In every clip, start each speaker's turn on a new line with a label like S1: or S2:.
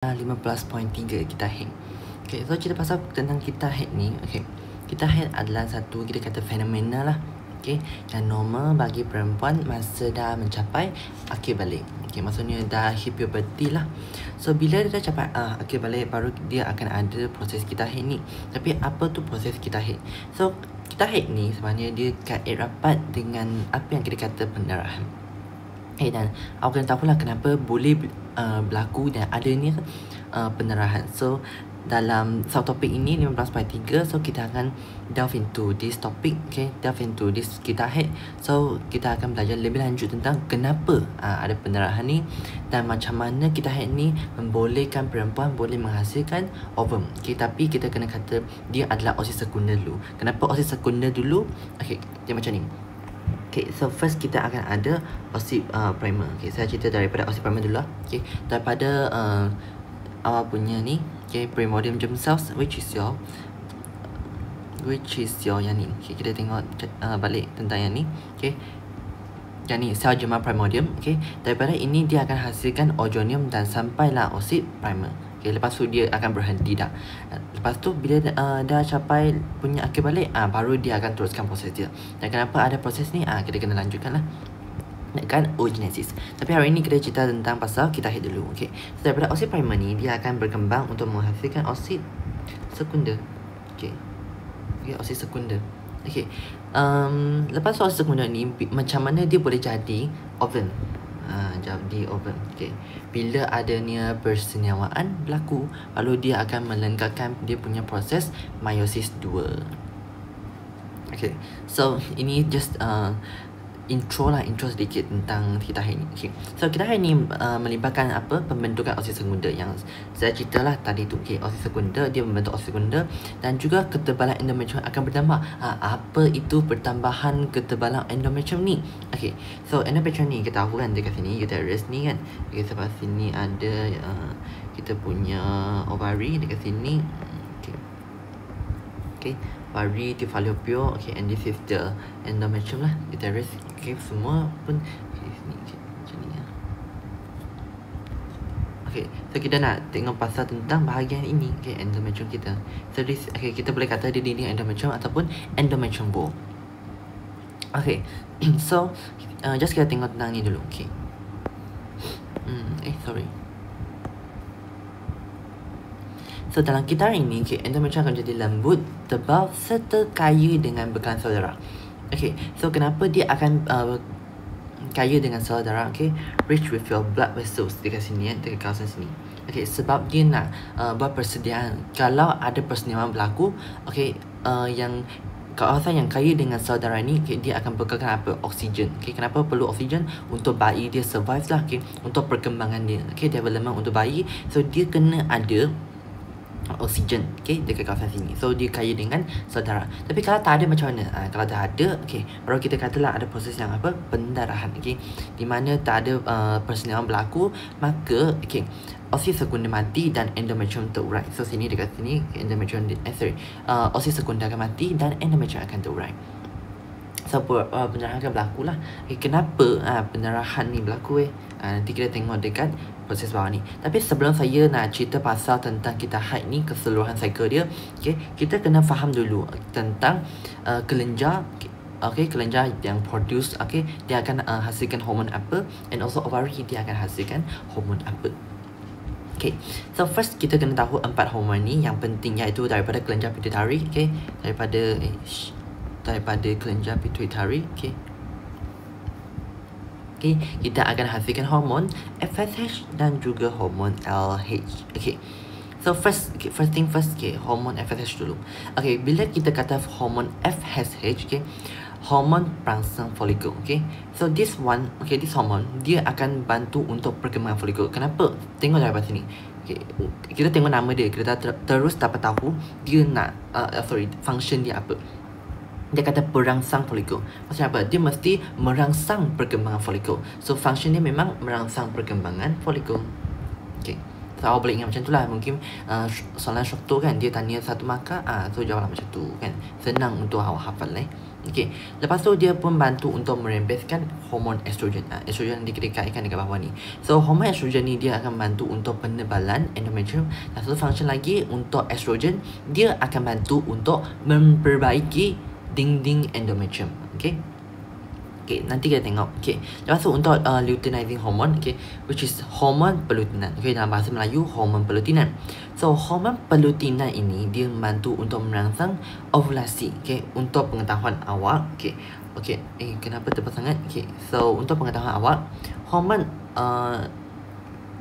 S1: 15.3 kita head. Okay, so cerita pasal tentang kita head ni. Okay, kita head adalah satu kita kata fenomena lah. Okay, yang normal bagi perempuan masa dah mencapai akhir balik. Okay, maksudnya dah hit puberty lah. So bila dia dah capai akhir balik, baru dia akan ada proses kita head ni. Tapi apa tu proses kita head? So kita head ni sebenarnya dia kait rapat dengan apa yang kita kata pendarahan. Dan awak kena tahu lah kenapa boleh berlaku dan adanya pendarahan. So dalam subtopik ini 15.3, so kita akan delve into this topic. Okay, delve into this kita head. So kita akan belajar lebih lanjut tentang kenapa ada pendarahan ni dan macam mana kita head ni membolehkan perempuan boleh menghasilkan ovum. Okay, tapi kita kena kata dia adalah oosit sekunder dulu. Kenapa oosit sekunder dulu? Okay, dia macam ni. Okay, so first kita akan ada oosit primer. Okay, saya cerita daripada oosit primer dulu lah. Okay, daripada awal punya ni, okay, primordial germ cells, which is your yang ni. Okay, kita tengok balik tentang yang ni. Okay, yang ni sel germa primordium. Okay, daripada ini dia akan hasilkan ozonium dan sampailah oosit primer. Okay, lepas tu dia akan berhenti dah. Lepas tu bila dah capai punya akhir balik, baru dia akan teruskan proses dia. Dan kenapa ada proses ni? Kita kena lanjutkan lah. Kan oogenesis. Tapi hari ni kita cerita tentang pasal kita head dulu. Okay, so daripada oosit primer ni dia akan berkembang untuk menghasilkan oosit sekunder. Okay, oosit sekunder. Okay, lepas oosit sekunder ni macam mana dia boleh jadi ovum? Jadi ovum. Okay, bila adanya persenyawaan berlaku, lalu dia akan melengkapkan dia punya proses meiosis 2. Okay, so ini just intro sedikit tentang kita head ni. Okay, so kita head ni melibatkan apa? Pembentukan oosit sekunder yang saya cerita lah tadi tu. Okay, oosit sekunder dia membentuk oosit sekunder dan juga ketebalan endometrium akan bertambah. Apa itu pertambahan ketebalan endometrium ni? Okay, so endometrium ni kita tahu kan dekat sini uterus ni kan. Okay, sebelah sini ada kita punya ovary dekat sini. Okay, ovary to fallopian. Okay, and this is the endometrium lah, uterus. Okay, semua pun sini macam ni lah. Okay, so kita nak tengok pasal tentang bahagian ini. Okay, endometrium kita. So this, okay, kita boleh kata dia dinding endometrium ataupun endometrium wall. Okay, so just kita tengok tentang ni dulu. Okay, sorry. So dalam kita ini, okay, endometrium akan jadi lembut, tebal serta kaya dengan bekalan sel darah. Okay, so kenapa dia akan kaya dengan sel darah? Okay, rich with your blood vessels dekat sini, dekat kawasan sini. Okay, sebab dia nak buat persediaan kalau ada persenyawaan berlaku. Okay, yang kawasan yang kaya dengan sel darah ni, okay, dia akan bekalkan apa? Oksigen. Okay, kenapa perlu oksigen? Untuk bayi dia survive lah. Okay, untuk perkembangan dia. Okay, development untuk bayi. So dia kena ada oksigen, okay, dekat kawasan sini. So dia kaya dengan sel darah. Tapi kalau tak ada macam mana? Kalau dah ada, okay, baru kita katalah ada proses yang apa? Pendarahan. Okay, di mana tak ada persenyawaan berlaku, maka okay, oosit sekunder mati dan endometrium terurai. So sini dekat sini endometrium oosit sekunder akan mati dan endometrium akan terurai. So pendarahan akan berlaku lah. Okay, kenapa pendarahan ni berlaku? Nanti kita tengok dekat proses bawah ni. Tapi sebelum saya nak cerita pasal tentang kita haid ni, keseluruhan cycle dia, okay, kita kena faham dulu tentang kelenjar. Okay, kelenjar yang produce, okay, dia akan hasilkan hormon apa, and also ovary dia akan hasilkan hormon apa. Okay, so first kita kena tahu 4 hormon ni yang penting, iaitu daripada kelenjar pituitari. Okay, daripada kelenjar pituitari. Okay, okay, kita akan hasilkan hormon FSH dan juga hormon LH. Okay, so first thing first, okay, hormon FSH dulu. Okay, bila kita kata hormon FSH, okay, hormon perangsang folikel. Okay, so this one, okay, this hormone dia akan bantu untuk perkembangan folikel. Kenapa? Tengok daripada sini. Okay, kita tengok nama dia, kita terus dapat tahu dia nak function dia apa. Dia kata perangsang folikel. Maksudnya apa? Dia mesti merangsang perkembangan folikel. So function dia memang merangsang perkembangan folikel. Okay, So awak boleh ingat macam tu lah. Mungkin soalan syoktor kan, dia tanya satu markah, so jawablah macam tu kan. Senang untuk awak hafal Okay. Lepas tu dia pun bantu untuk merembeskan hormon estrogen. Estrogen dikaitkan dekat bawah ni. So hormon estrogen ni dia akan bantu untuk penebalan endometrium. Dan satu function lagi untuk estrogen, dia akan bantu untuk memperbaiki dinding endometrium. Okay. Okay, nanti kita tengok. Okay, lepas tu untuk luteinizing hormone, okay, which is hormon pelutinan. Okay, dalam bahasa Melayu, hormon pelutinan. So, hormon pelutinan ini dia membantu untuk merangsang ovulasi. Okay, untuk pengetahuan awak. Okay, okay. Kenapa tepat sangat? Okay, so untuk pengetahuan awak, hormon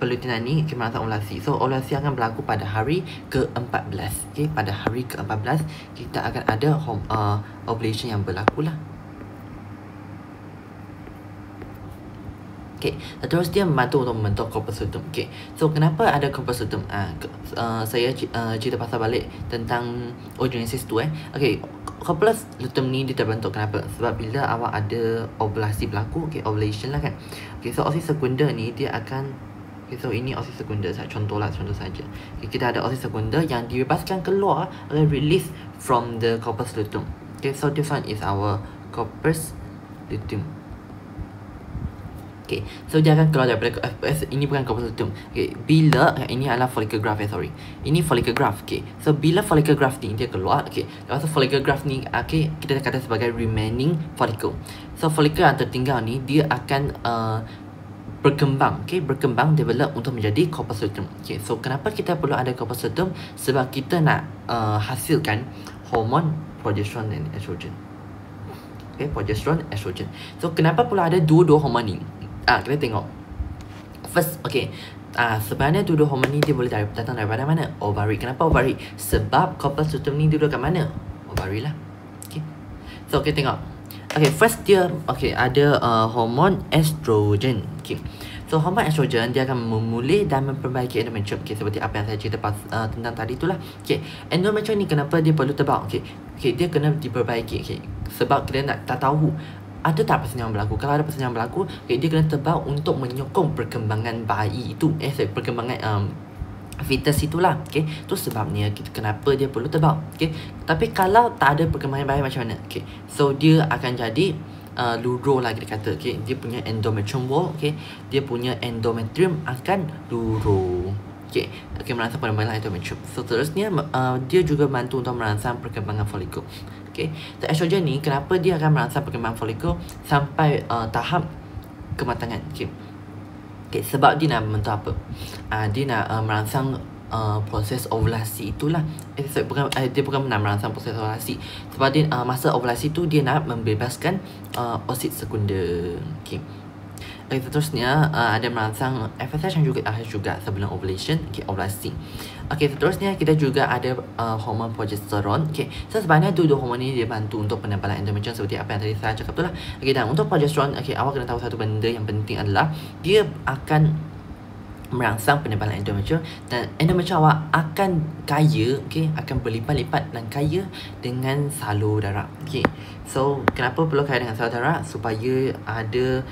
S1: pelutinan ni merangsang ovulasi. So, ovulasi akan berlaku pada hari ke-14. Okay, pada hari ke-14 kita akan ada ovulation yang berlaku lah. Okay, terus dia membantu untuk membentuk corpus luteum. Okay, so kenapa ada corpus luteum? Saya cerita pasal balik tentang oogenesis tu Okay, corpus luteum ni dia terbentuk kenapa? Sebab bila awak ada ovulasi berlaku, okay, ovulation lah kan. Okay, so oosis secunda ni dia akan, okay, so ini oosis secunda, contoh saja. Okay, kita ada oosis secunda yang dibebaskan keluar, release from the corpus luteum. Okay, so this one is our corpus luteum. Okay, so dia akan keluar daripada ini bukan corpus luteum. Okay, bila ini adalah follicle graft sorry. Ini follicle graft. Okay, so bila follicle graft ni dia keluar, okay, lepas tu follicle graft ni, okay, kita kata sebagai remaining follicle. So follicle yang tertinggal ni dia akan berkembang, okay, berkembang develop untuk menjadi corpus luteum. Okay, so kenapa kita perlu ada corpus luteum? Sebab kita nak hasilkan hormon progesterone dan estrogen. Okay, progesterone, estrogen. So kenapa pula ada dua-dua hormon ni? Kita tengok. First, okay, sebenarnya dua-dua hormon ni dia boleh datang daripada mana? Ovari. Kenapa ovari? Sebab corpus luteum ni duduk kat mana? Ovari lah. Okay, so kita tengok. Okay, first dia, okay, ada hormon estrogen. Okay, so hormon estrogen dia akan memulih dan memperbaiki endometrium. Okay, seperti apa yang saya cerita tentang tadi tu lah. Okay, endometrium ni kenapa dia perlu tebal? Okay, dia kena diperbaiki. Okay, sebab kita nak tak tahu ada tak persediaan berlaku. Kalau ada persediaan berlaku, okay, dia kena tebal untuk menyokong perkembangan bayi itu. Perkembangan fetus itulah. Okay, tu sebabnya kenapa dia perlu tebal. Okay, tapi kalau tak ada perkembangan bayi macam mana? Okay, so dia akan jadi luruh lagi dia kata. Okay, dia punya endometrium wall, okay, dia punya endometrium akan luruh. Okay, merangsang penebalan endometrium. So terusnya dia juga bantu untuk merangsang perkembangan folikel. Okay, so estrogen ni kenapa dia akan merangsang perkembangan folikel sampai tahap kematangan? Okay, sebab dia nak membentuk apa? Dia nak merangsang proses ovulasi itulah. Dia bukan nak merangsang proses ovulasi. Sebab dia masa ovulasi tu dia nak membebaskan oosit sekunda. Okay, seterusnya ada merangsang FSH dan juga RH juga sebelum ovulation. Okay, ovulasi. Okay, seterusnya kita juga ada hormon progesteron. Okay, so sebenarnya dua hormon ni dia bantu untuk penebalan endometrium seperti apa yang tadi saya cakap tu lah. Okay, dan untuk progesteron, okay, awak kena tahu satu benda yang penting adalah dia akan merangsang penebalan endometrium dan endometrium awak akan kaya, okay, akan berlipat-lipat dan kaya dengan salur darah. Okay, so kenapa perlu kaya dengan salur darah? Supaya ada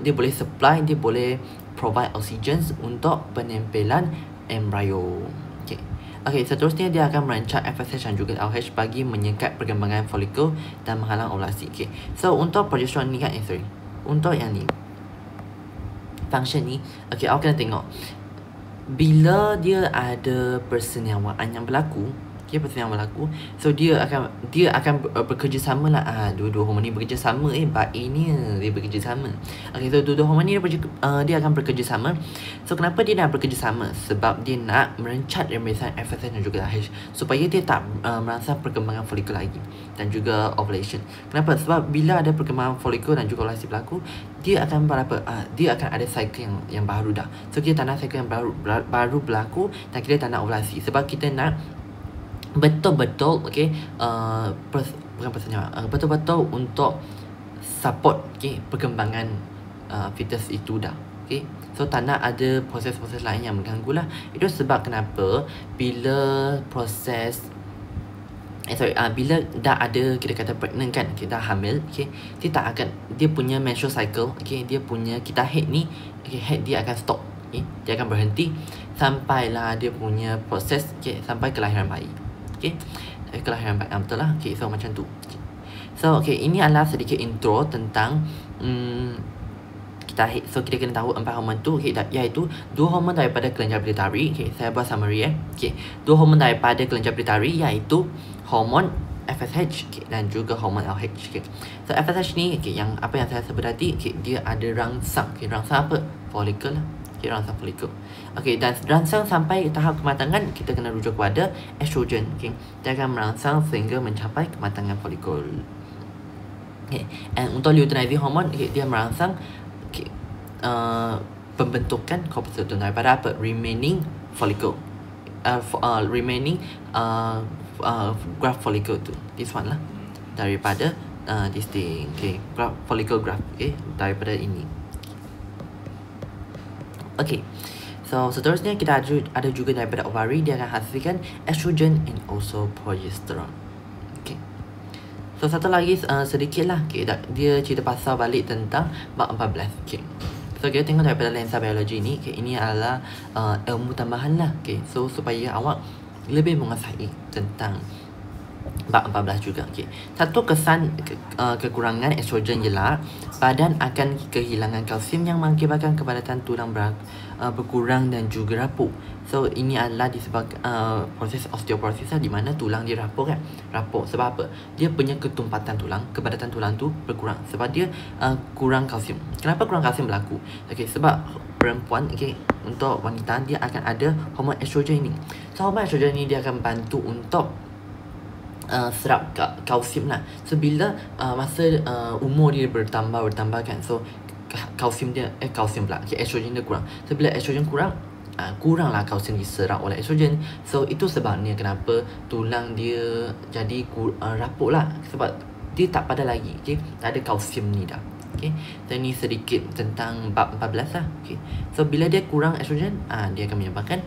S1: dia boleh supply, dia boleh provide oxygen untuk penempelan embrio. Okay, seterusnya dia akan merancang FSH dan juga LH bagi menyekat perkembangan folikel dan menghalang ovulasi. Okay, so untuk progesteron ni kan, untuk yang ni function ni, okay, awak kena tengok bila dia ada persenjawaan yang berlaku. Okay, persenjawaan berlaku, so dia akan bekerjasama lah. Dua-dua hormon ni bekerjasama. Baiknya dia bekerjasama. Okay, so dua-dua hormon ni dia akan bekerjasama. So kenapa dia nak bekerjasama? Sebab dia nak merencat rembesan FSH dan juga RH supaya dia tak merangsang perkembangan folikel lagi dan juga ovulation. Kenapa? Sebab bila ada perkembangan folikel dan juga ovulasi berlaku, dia akan berapa? Dia akan ada cycle yang baru dah. So kita tak nak cycle yang baru berlaku dan kita tak nak ovulasi. Sebab kita nak betul-betul, okay, bukan persenjawaan, betul-betul untuk support, okay, perkembangan fetus itu dah. Okay, so tak nak ada proses-proses lain yang mengganggu lah. Itu sebab kenapa bila proses bila dah ada, kita kata pregnant kan, kita hamil, okay, dia punya menstrual cycle, okay, dia punya kita head ni, okay, head dia akan stop, okay, dia akan berhenti. sampailah dia punya proses, okay, sampai kelahiran bayi. Okay, kelahiran bayi, betul lah. Okay, so macam tu. So okay, ini adalah sedikit intro tentang kita kena tahu 4 hormon tu, okay, iaitu 2 hormon daripada kelenjar pitary. Okay, saya buat summary Okay, 2 hormon daripada kelenjar pitary iaitu hormon FSH, okay, dan juga hormon LH. Okay. So FSH ni, okay, yang apa yang saya sebut tadi, okay, dia ada rangsang. Okay, rangsang apa? Follicle lah. Okay, rangsang follicle. Okay, dan rangsang sampai tahap kematangan, kita kena rujuk kepada estrogen. Okay, dia akan merangsang sehingga mencapai kematangan follicle. Okay, and untuk luteinizing hormone, okay, dia merangsang, okay, pembentukan corpuscle daripada apa? Remaining follicle. Remaining graph follicle tu, this one lah, daripada this thing, okay, follicle graph, okay, daripada ini. Okay, so seterusnya kita ada juga daripada ovary, dia akan hasilkan estrogen and also progesterone. Okay, so satu lagi sedikit lah, okay, dia cerita pasal balik tentang bab 14. Okay, so kita tengok daripada lensa biologi ni, okay, ini adalah ilmu tambahan lah. Okay, so supaya awak lebih menguasai tentang bab 14 juga. Okay, satu kesan kekurangan estrogen ialah badan akan kehilangan kalsium yang mengakibatkan kepadatan tulang berkurang dan juga rapuh. So ini adalah disebabkan proses osteoporosis di mana tulang dia rapuh kan. Rapuh sebab apa? Dia punya ketumpatan tulang, kepadatan tulang tu berkurang sebab dia kurang kalsium. Kenapa kurang kalsium berlaku? Okay, sebab perempuan, okay, untuk wanita dia akan ada hormon estrogen ni. So hormon estrogen ni dia akan bantu untuk serap kalsium lah. So bila masa umur dia bertambah kan, so kalsium dia kalsium pula, okay, estrogen dia kurang. So bila estrogen kurang, kuranglah kalsium diserap oleh estrogen. So itu sebabnya kenapa tulang dia jadi rapuh lah, sebab dia tak padat lagi, okay, tak ada kalsium ni dah. Okay, so ini sedikit tentang bab 14 lah. Okay, so bila dia kurang estrogen, dia akan menyebabkan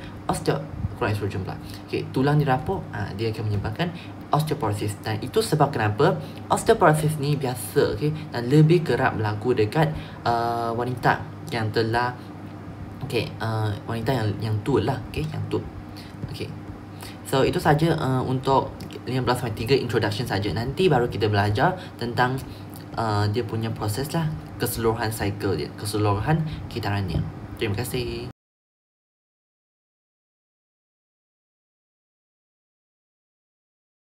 S1: kurang estrogen pula. Okay, tulang dia rapuh, dia akan menyebabkan osteoporosis. Dan itu sebab kenapa osteoporosis ni biasa, okay, dan lebih kerap berlaku dekat wanita yang telah, okay, wanita yang tua lah, okay, yang tua. Okay, so itu saja untuk 15.3 introduction saja. Nanti baru kita belajar tentang dia punya proses lah, keseluruhan cycle dia, keseluruhan kitarannya. Terima kasih.